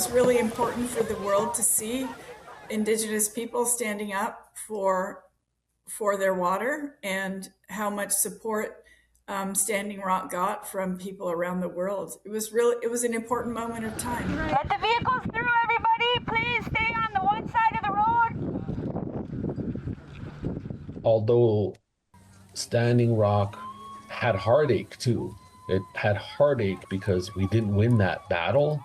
was really important for the world to see Indigenous people standing up for their water and how much support Standing Rock got from people around the world. It was an important moment of time. Let the vehicles through, everybody. Please stay on the one side of the road. Although Standing Rock had heartache too. It had heartache because we didn't win that battle,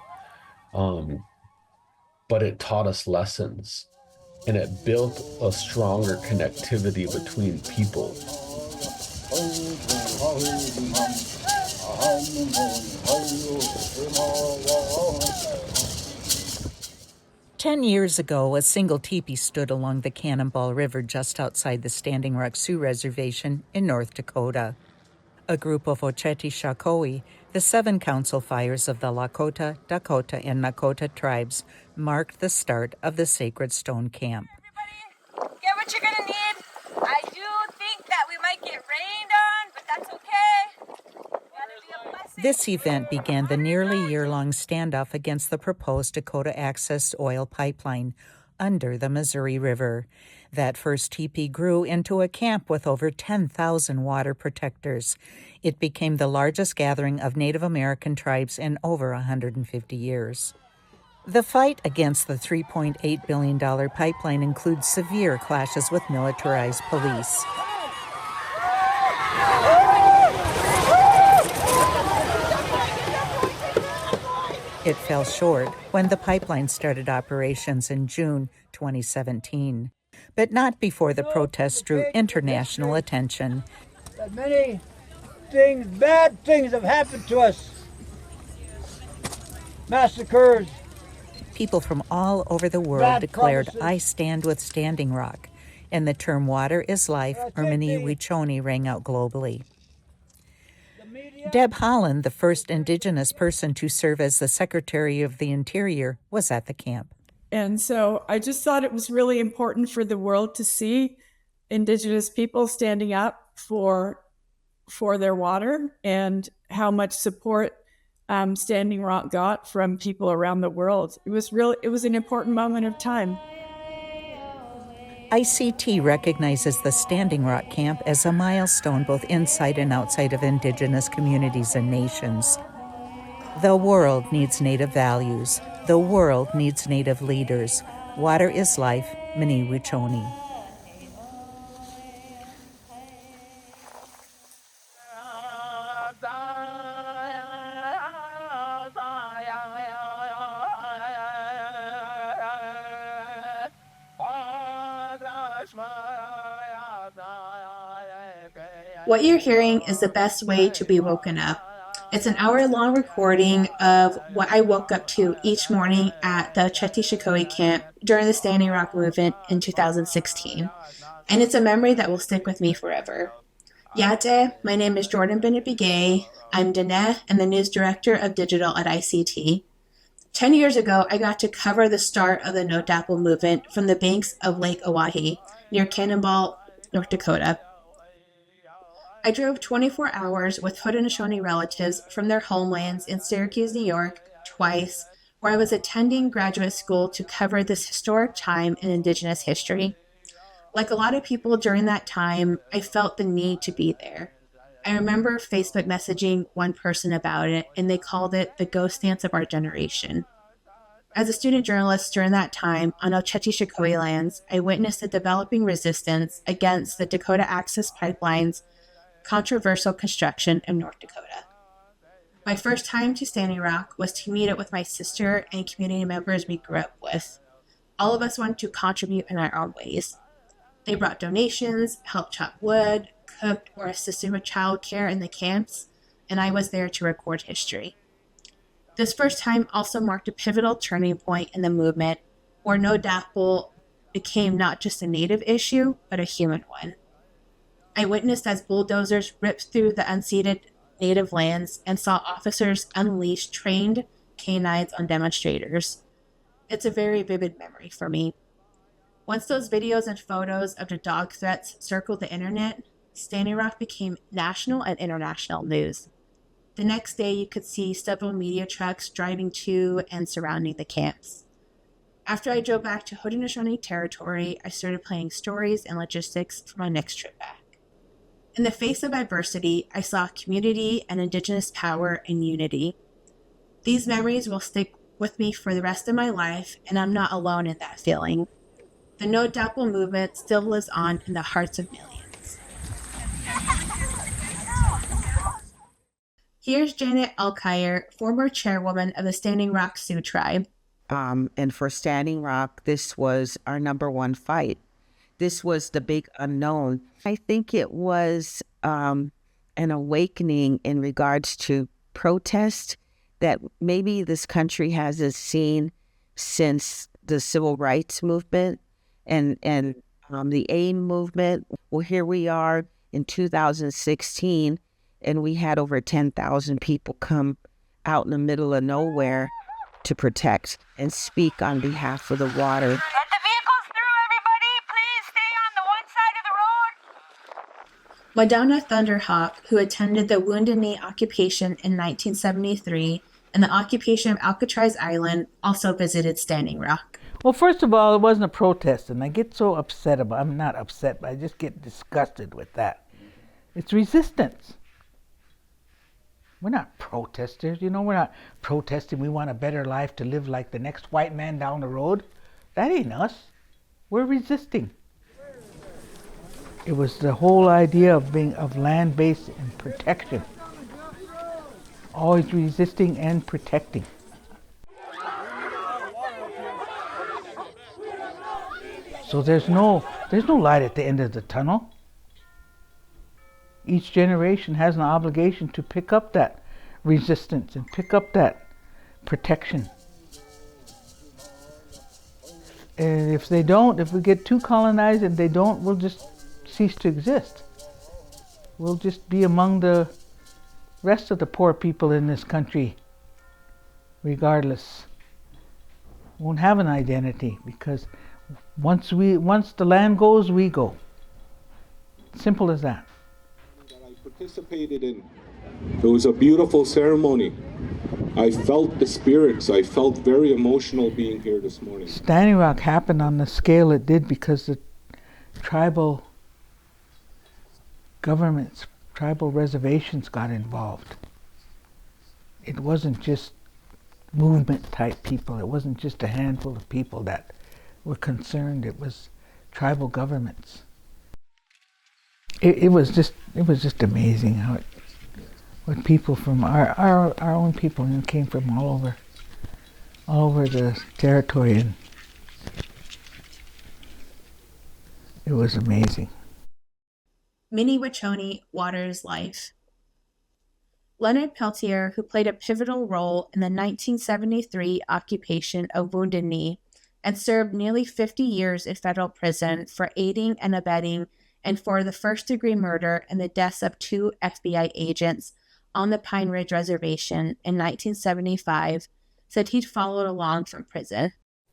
but it taught us lessons, and it built a stronger connectivity between people. 10 years ago, a single teepee stood along the Cannonball River just outside the Standing Rock Sioux Reservation in North Dakota. A group of Oceti Sakowin, the 7 council fires of the Lakota, Dakota, and Nakota tribes, marked the start of the Sacred Stone Camp. Everybody, get what you're going to need. I do think that we might get rained on, but that's okay. This event began the nearly year-long standoff against the proposed Dakota Access oil pipeline under the Missouri River. That first teepee grew into a camp with over 10,000 water protectors. It became the largest gathering of Native American tribes in over 150 years. The fight against the $3.8 billion pipeline includes severe clashes with militarized police. It fell short when the pipeline started operations in June 2017, but not before the protests drew international attention. Many things, bad things have happened to us. Massacres. People from all over the world declared, "I stand with Standing Rock," and the term "water is life," or Mini Wichoni, rang out globally. Deb Holland, the first Indigenous person to serve as the Secretary of the Interior, was at the camp. And so I just thought it was really important for the world to see Indigenous people standing up for their water and how much support Standing Rock got from people around the world. It was an important moment of time. ICT recognizes the Standing Rock Camp as a milestone both inside and outside of Indigenous communities and nations. The world needs Native values. The world needs Native leaders. Water is life, Mini Wichoni. What you're hearing is the best way to be woken up. It's an hour-long recording of what I woke up to each morning at the Oceti Sakowin camp during the Standing Rock movement in 2016. And it's a memory that will stick with me forever. Yate, my name is Jordan Benebigay. I'm Dene and the news director of digital at ICT. 10 years ago, I got to cover the start of the No Dapple movement from the banks of Lake Oahe near Cannonball, North Dakota. I drove 24 hours with Haudenosaunee relatives from their homelands in Syracuse, New York, twice, where I was attending graduate school to cover this historic time in Indigenous history. Like a lot of people during that time, I felt the need to be there. I remember Facebook messaging one person about it, and they called it the ghost dance of our generation. As a student journalist during that time on Oceti Sakowin lands, I witnessed the developing resistance against the Dakota Access Pipeline's controversial construction in North Dakota. My first time to Standing Rock was to meet up with my sister and community members we grew up with. All of us wanted to contribute in our own ways. They brought donations, helped chop wood, cooked, or assisted with childcare in the camps, and I was there to record history. This first time also marked a pivotal turning point in the movement where No Dapple became not just a Native issue, but a human one. I witnessed as bulldozers ripped through the unceded Native lands and saw officers unleash trained canines on demonstrators. It's a very vivid memory for me. Once those videos and photos of the dog threats circled the internet, Standing Rock became national and international news. The next day, you could see several media trucks driving to and surrounding the camps. After I drove back to Haudenosaunee territory, I started planning stories and logistics for my next trip back. In the face of adversity, I saw community and Indigenous power and unity. These memories will stick with me for the rest of my life, and I'm not alone in that feeling. The No Dapple movement still lives on in the hearts of millions. Here's Janet Alkire, former chairwoman of the Standing Rock Sioux Tribe. And for Standing Rock, this was our number one fight. This was the big unknown. I think it was an awakening in regards to protest that maybe this country hasn't seen since the civil rights movement and the AIM movement. Well, here we are in 2016, and we had over 10,000 people come out in the middle of nowhere to protect and speak on behalf of the water. Let the vehicles through, everybody. Please stay on the one side of the road. Madonna Thunderhawk, who attended the Wounded Knee occupation in 1973 and the occupation of Alcatraz Island, also visited Standing Rock. Well, first of all, it wasn't a protest, and I get so upset about, I'm not upset, but I just get disgusted with that. It's resistance. We're not protesters, we're not protesting we want a better life to live like the next white man down the road. That ain't us. We're resisting. It was the whole idea of land-based and protection. Always resisting and protecting. So there's no light at the end of the tunnel. Each generation has an obligation to pick up that resistance and pick up that protection. And if they don't, if we get too colonized and they don't, we'll just cease to exist. We'll just be among the rest of the poor people in this country, regardless. Won't have an identity, because once the land goes, we go. Simple as that. Participated in. It was a beautiful ceremony. I felt the spirits. I felt very emotional being here this morning. Standing Rock happened on the scale it did because the tribal governments, tribal reservations got involved. It wasn't just movement type people. It wasn't just a handful of people that were concerned. It was tribal governments. It was just amazing how what people from our own people came from all over the territory, and it was amazing. Minnie Wachoni, Water is Life. Leonard Peltier, who played a pivotal role in the 1973 occupation of Wounded Knee and served nearly 50 years in federal prison for aiding and abetting and for the first-degree murder and the deaths of 2 FBI agents on the Pine Ridge Reservation in 1975, said he'd followed along from prison.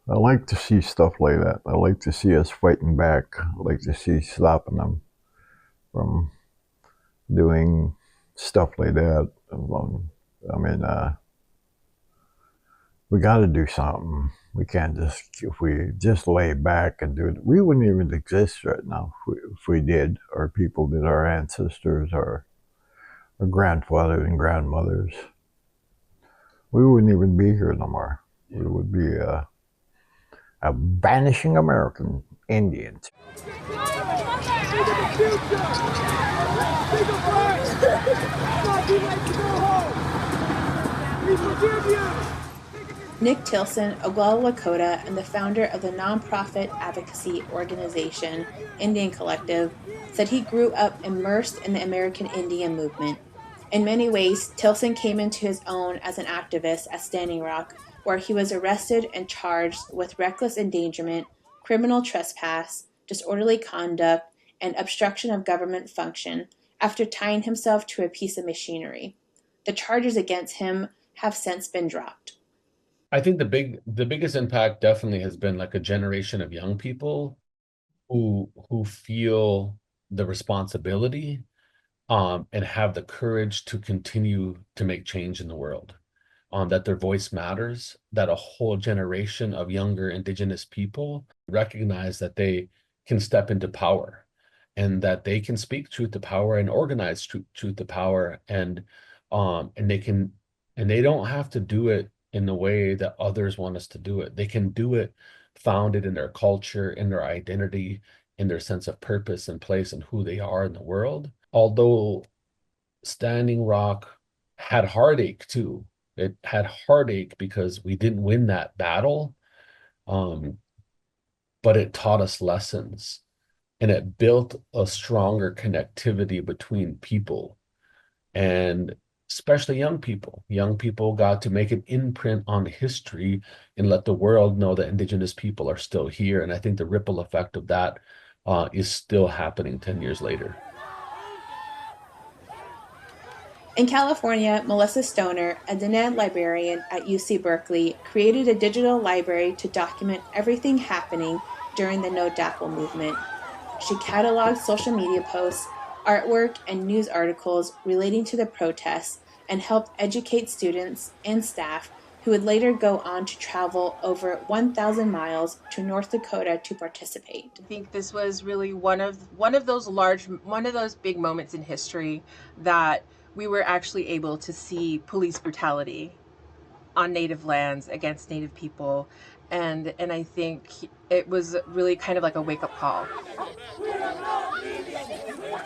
I like to see stuff like that. I like to see us fighting back. I like to see stopping them from doing stuff like that. We got to do something. We can't if we just lay back and do it, we wouldn't even exist right now if we did, or people did, our ancestors, or our grandfathers and grandmothers. We wouldn't even be here no more. We would be a vanishing American Indians. Nick Tilson, Oglala Lakota, and the founder of the nonprofit advocacy organization Indian Collective, said he grew up immersed in the American Indian movement. In many ways, Tilson came into his own as an activist at Standing Rock, where he was arrested and charged with reckless endangerment, criminal trespass, disorderly conduct, and obstruction of government function after tying himself to a piece of machinery. The charges against him have since been dropped. I think the biggest impact definitely has been like a generation of young people who feel the responsibility and have the courage to continue to make change in the world. That their voice matters, that a whole generation of younger Indigenous people recognize that they can step into power and that they can speak truth to power and organize truth to power, and they don't have to do it in the way that others want us to do it. They can do it founded in their culture, in their identity, in their sense of purpose and place and who they are in the world. Although Standing Rock had heartache too. It had heartache because we didn't win that battle, but it taught us lessons and it built a stronger connectivity between people, and especially young people. Young people got to make an imprint on history and let the world know that Indigenous people are still here. And I think the ripple effect of that is still happening 10 years later. In California, Melissa Stoner, a Diné librarian at UC Berkeley, created a digital library to document everything happening during the No DAPL movement. She cataloged social media posts, artwork, and news articles relating to the protests and helped educate students and staff who would later go on to travel over 1,000 miles to North Dakota to participate. I think this was really one of those big moments in history that we were actually able to see police brutality on Native lands against Native people, and I think it was really kind of like a wake-up call.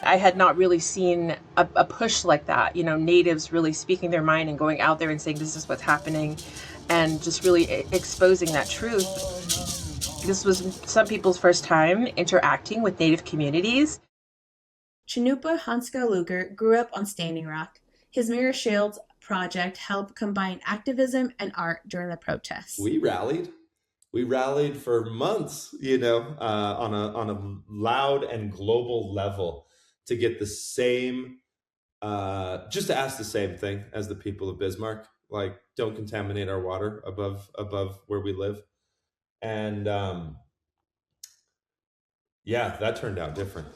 I had not really seen a push like that, Natives really speaking their mind and going out there and saying this is what's happening, and just really exposing that truth. This was some people's first time interacting with Native communities. Chinupa Hanska Luger grew up on Standing Rock. His Mirror Shields project helped combine activism and art during the protests. We rallied for months, on a loud and global level to get the same, just to ask the same thing as the people of Bismarck, like, don't contaminate our water above where we live. And that turned out different.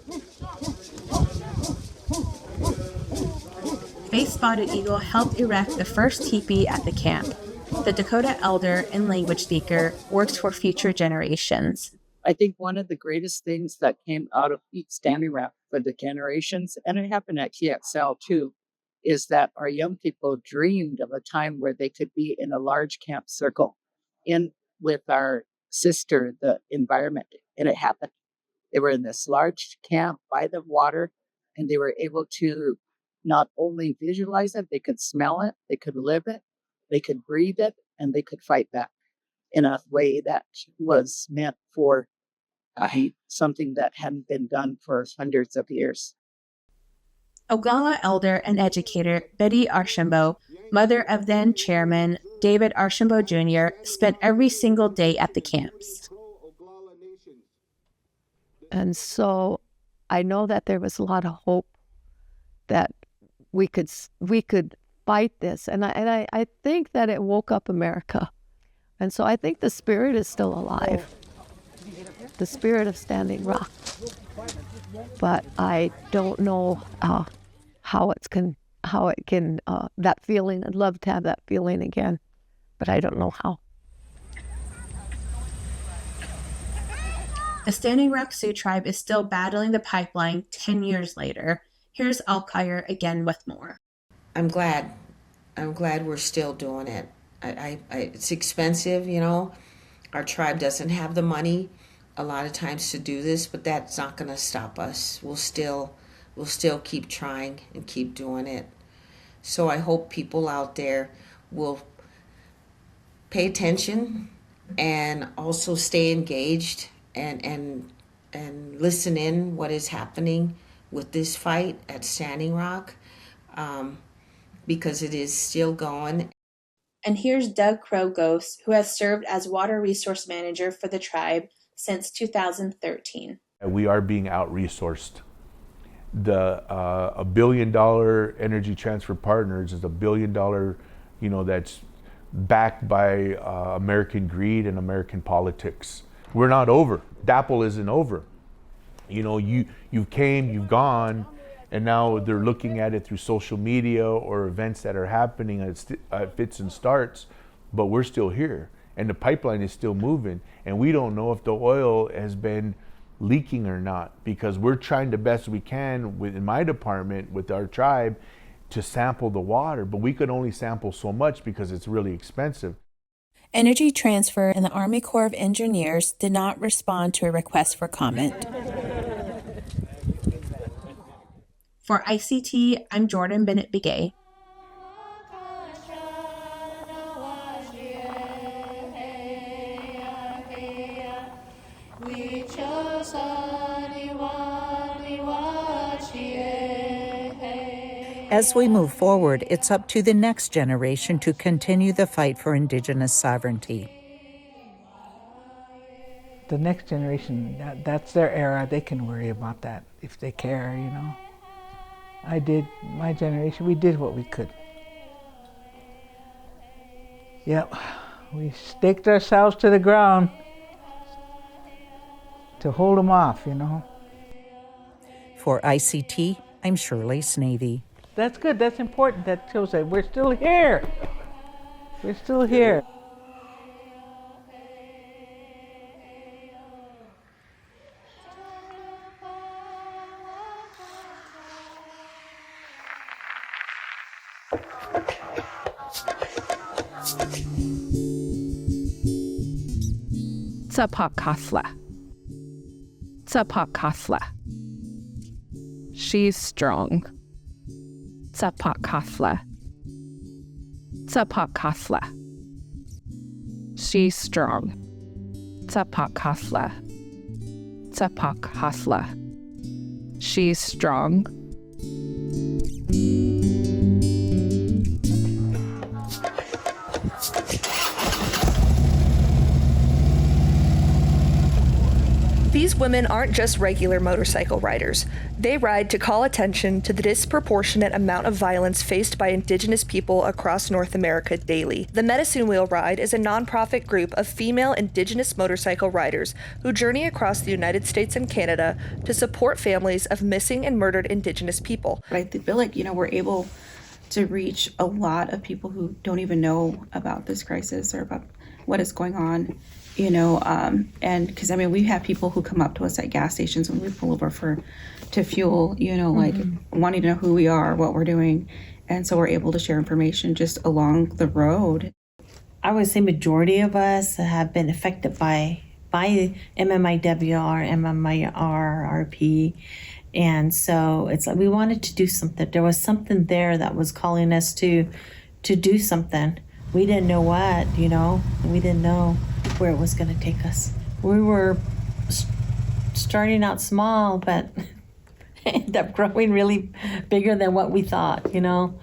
Face Spotted Eagle helped erect the first teepee at the camp. The Dakota elder and language speaker works for future generations. I think one of the greatest things that came out of Standing Rock for the generations, and it happened at KXL too, is that our young people dreamed of a time where they could be in a large camp circle in with our sister, the environment, and it happened. They were in this large camp by the water, and they were able to not only visualize it, they could smell it, they could live it, they could breathe it, and they could fight back in a way that was meant for something that hadn't been done for hundreds of years. Oglala elder and educator Betty Archambault, mother of then chairman David Archambault Jr., spent every single day at the camps. And so I know that there was a lot of hope that we could fight this. And I think that it woke up America. And so I think the spirit is still alive, the spirit of Standing Rock. But I don't know how it can, that feeling, I'd love to have that feeling again, but I don't know how. The Standing Rock Sioux tribe is still battling the pipeline 10 years later. Here's Alkire again with more. I'm glad we're still doing it. It's expensive, Our tribe doesn't have the money a lot of times to do this, but that's not going to stop us. We'll still keep trying and keep doing it. So I hope people out there will pay attention and also stay engaged and listen in what is happening with this fight at Standing Rock, because it is still going. And here's Doug Krogos, who has served as water resource manager for the tribe since 2013. We are being out-resourced. The $1 billion Energy Transfer Partners is $1 billion, that's backed by American greed and American politics. We're not over. DAPL isn't over. You came, you've gone, And now they're looking at it through social media or events that are happening at fits and starts, but we're still here. And the pipeline is still moving. And we don't know if the oil has been leaking or not, because we're trying the best we can in my department with our tribe to sample the water, but we could only sample so much because it's really expensive. Energy Transfer and the Army Corps of Engineers did not respond to a request for comment. For ICT, I'm Jordan Bennett-Begay. As we move forward, it's up to the next generation to continue the fight for Indigenous sovereignty. The next generation, that's their era. They can worry about that if they care, my generation, we did what we could. Yep, we staked ourselves to the ground to hold them off, For ICT, I'm Shirley Snavy. That's good, that's important. That shows that we're still here. We're still here. Tsapakasla. Tsapakasla. She's strong. Tsapakasla. Tsapakasla. She's strong. Tsapakasla. Tsapakasla. She's strong. These women aren't just regular motorcycle riders. They ride to call attention to the disproportionate amount of violence faced by Indigenous people across North America daily. The Medicine Wheel Ride is a nonprofit group of female Indigenous motorcycle riders who journey across the United States and Canada to support families of missing and murdered Indigenous people. I feel like, we're able to reach a lot of people who don't even know about this crisis or about what is going on. And because we have people who come up to us at gas stations when we pull over to fuel, wanting to know who we are, what we're doing. And so we're able to share information just along the road. I would say majority of us have been affected by MMIWR, MMIRP. And so it's like we wanted to do something. There was something there that was calling us to do something. We didn't know what, we didn't know where it was going to take us. We were starting out small, but ended up growing really bigger than what we thought, The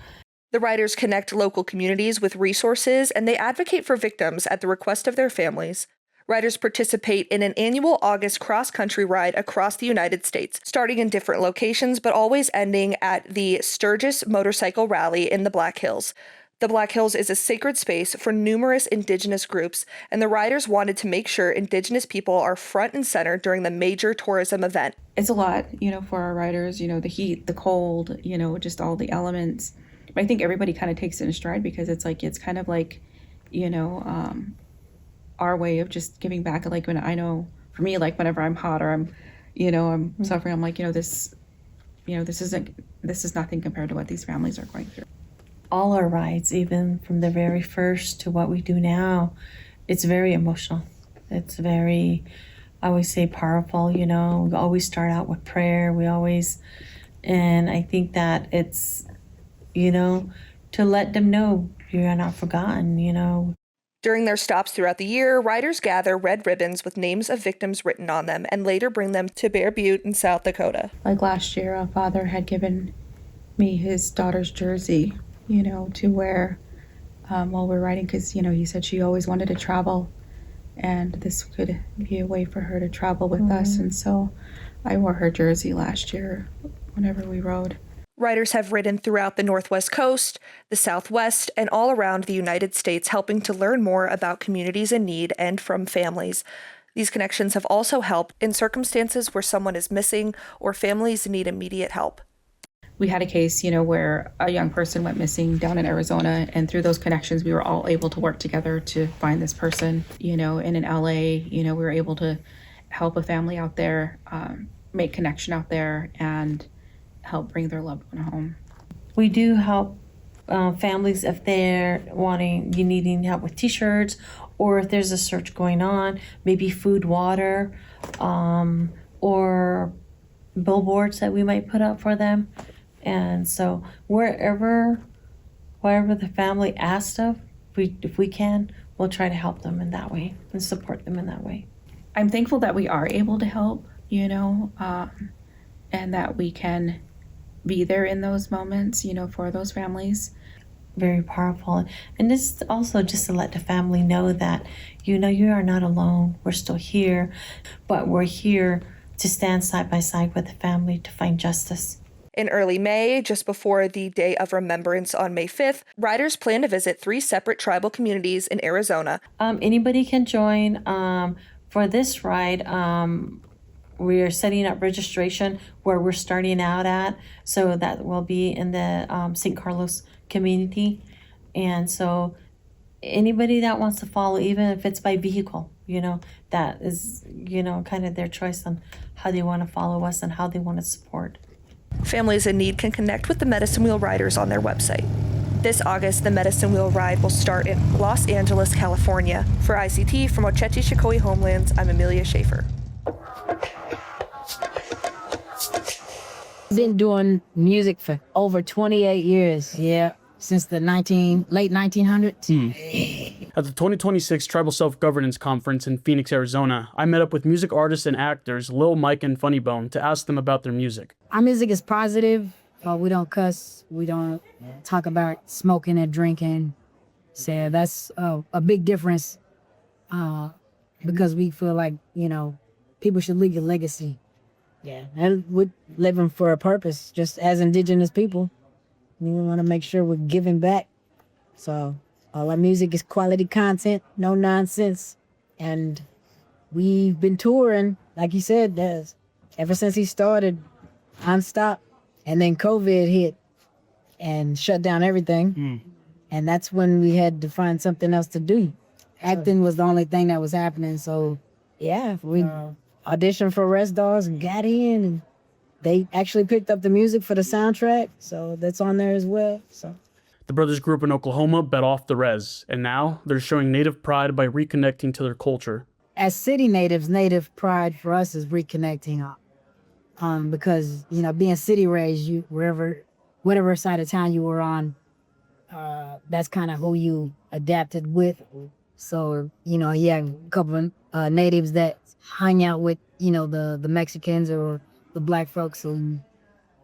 riders connect local communities with resources, and they advocate for victims at the request of their families. Riders participate in an annual August cross-country ride across the United States, starting in different locations, but always ending at the Sturgis Motorcycle Rally in the Black Hills. The Black Hills is a sacred space for numerous Indigenous groups, and the riders wanted to make sure Indigenous people are front and center during the major tourism event. It's a lot, for our riders, the heat, the cold, just all the elements. But I think everybody kind of takes it in stride because it's kind of like, our way of just giving back. Like when I know, for me, like whenever I'm hot or I'm suffering, I'm like, this is nothing compared to what these families are going through. All our rides, even from the very first to what we do now, it's very emotional. It's very, I always say, powerful, We always start out with prayer. And I think that it's, to let them know you're not forgotten, During their stops throughout the year, riders gather red ribbons with names of victims written on them and later bring them to Bear Butte in South Dakota. Like last year, a father had given me his daughter's jersey, to wear while we're riding because, he said she always wanted to travel and this could be a way for her to travel with us. And so I wore her jersey last year whenever we rode. Riders have ridden throughout the Northwest Coast, the Southwest, and all around the United States, helping to learn more about communities in need and from families. These connections have also helped in circumstances where someone is missing or families need immediate help. We had a case, where a young person went missing down in Arizona, and through those connections, we were all able to work together to find this person, and in LA, we were able to help a family out there, make connection out there, and help bring their loved one home. We do help families if they're needing help with t-shirts, or if there's a search going on, maybe food, water, or billboards that we might put up for them. And so wherever the family asks of, if we can, we'll try to help them in that way and support them in that way. I'm thankful that we are able to help, and that we can be there in those moments, for those families. Very powerful. And this also just to let the family know that, you are not alone. We're still here, but we're here to stand side by side with the family to find justice. In early May, just before the Day of Remembrance on May 5th, riders plan to visit 3 separate tribal communities in Arizona. Anybody can join. For this ride, we are setting up registration where we're starting out at. So that will be in the St. Carlos community. And so anybody that wants to follow, even if it's by vehicle, that is, kind of their choice on how they want to follow us and how they want to support. Families in need can connect with the Medicine Wheel Riders on their website. This August, the Medicine Wheel Ride will start in Los Angeles, California. For ICT from Oceti-Sakowee Homelands, I'm Amelia Schaefer. Been doing music for over 28 years, since the late 1900s. At the 2026 Tribal Self-Governance Conference in Phoenix, Arizona, I met up with music artists and actors Lil Mike and Funny Bone to ask them about their music. Our music is positive. We don't cuss. We don't talk about smoking and drinking. So that's a big difference because we feel like, people should leave a legacy. Yeah, and we're living for a purpose, just as Indigenous people. We want to make sure we're giving back. So all our music is quality content, no nonsense. And we've been touring, like you said, ever since he started, nonstop. And then COVID hit and shut down everything. And that's when we had to find something else to do. Acting was the only thing that was happening. So yeah, we auditioned for Rest Dogs and got in, and they actually picked up the music for the soundtrack, so that's on there as well. So The brothers grew up in Oklahoma, but off the res, and now they're showing native pride by reconnecting to their culture. As city natives, native pride for us is reconnecting because, being city raised, whatever side of town you were on, that's kind of who you adapted with. So, a couple of natives that hang out with, the Mexicans or the black folks, so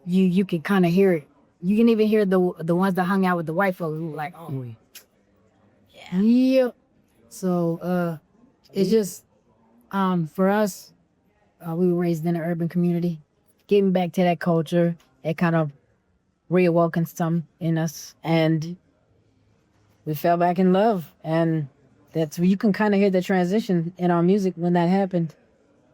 you can kind of hear it. You can even hear the ones that hung out with the white folks who were like, oh, yeah. So it's just, for us, we were raised in an urban community. Getting back to that culture, it kind of reawoken some in us, and we fell back in love. And that's where you can kind of hear the transition in our music when that happened,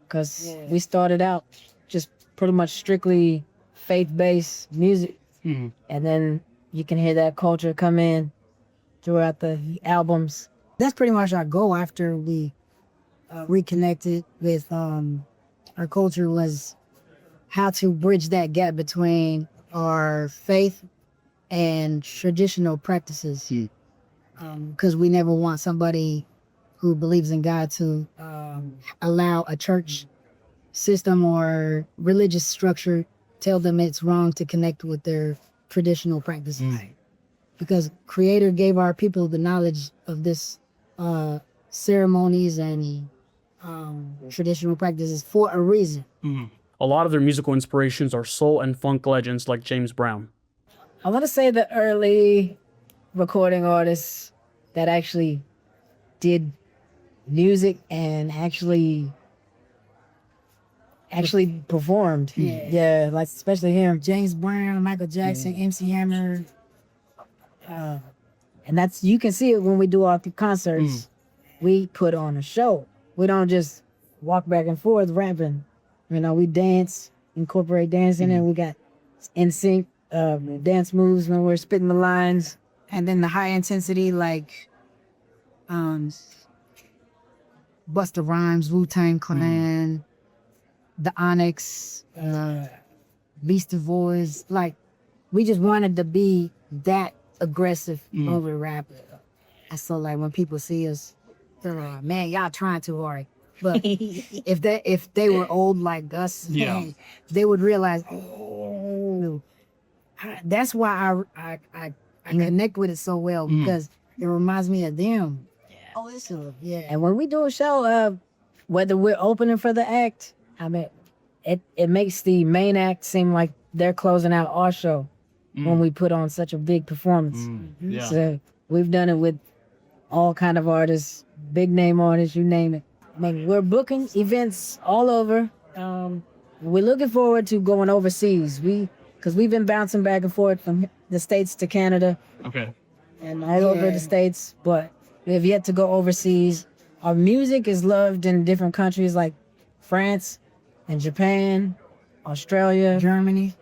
because we started out just pretty much strictly faith-based music. Mm-hmm. And then you can hear that culture come in throughout the albums. That's pretty much our goal after we reconnected with our culture, was how to bridge that gap between our faith and traditional practices. Because we never want somebody who believes in God to allow a church system or religious structure tell them it's wrong to connect with their traditional practices. Because Creator gave our people the knowledge of this ceremonies and traditional practices for a reason. A lot of their musical inspirations are soul and funk legends like James Brown. I want to say the early recording artists that actually did music and actually performed. Yeah, like especially him, James Brown, Michael Jackson, MC Hammer. And that's, you can see it when we do our concerts. We put on a show. We don't just walk back and forth rapping. We dance, incorporate dancing, and we got NSYNC, dance moves when we're spitting the lines. And then the high intensity, like Busta Rhymes, Wu-Tang Clan, the Onyx, Beastie Boys. Like, we just wanted to be that aggressive when we rap. And so, like, when people see us, they're like, man, y'all trying too hard. But if they were old like us, they would realize, oh, that's why I connect with it so well, because it reminds me of them. Oh, and when we do a show, whether we're opening for the act, I mean, it makes the main act seem like they're closing out our show when we put on such a big performance. So we've done it with all kind of artists, big name artists, you name it. I mean, we're booking events all over. We're looking forward to going overseas. Because we've been bouncing back and forth from the States to Canada. Okay. And all over the States, but we have yet to go overseas. Our music is loved in different countries like France and Japan, Australia, Germany.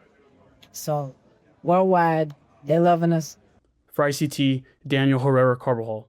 So worldwide, they're loving us. For ICT, Daniel Herrera Carbajal.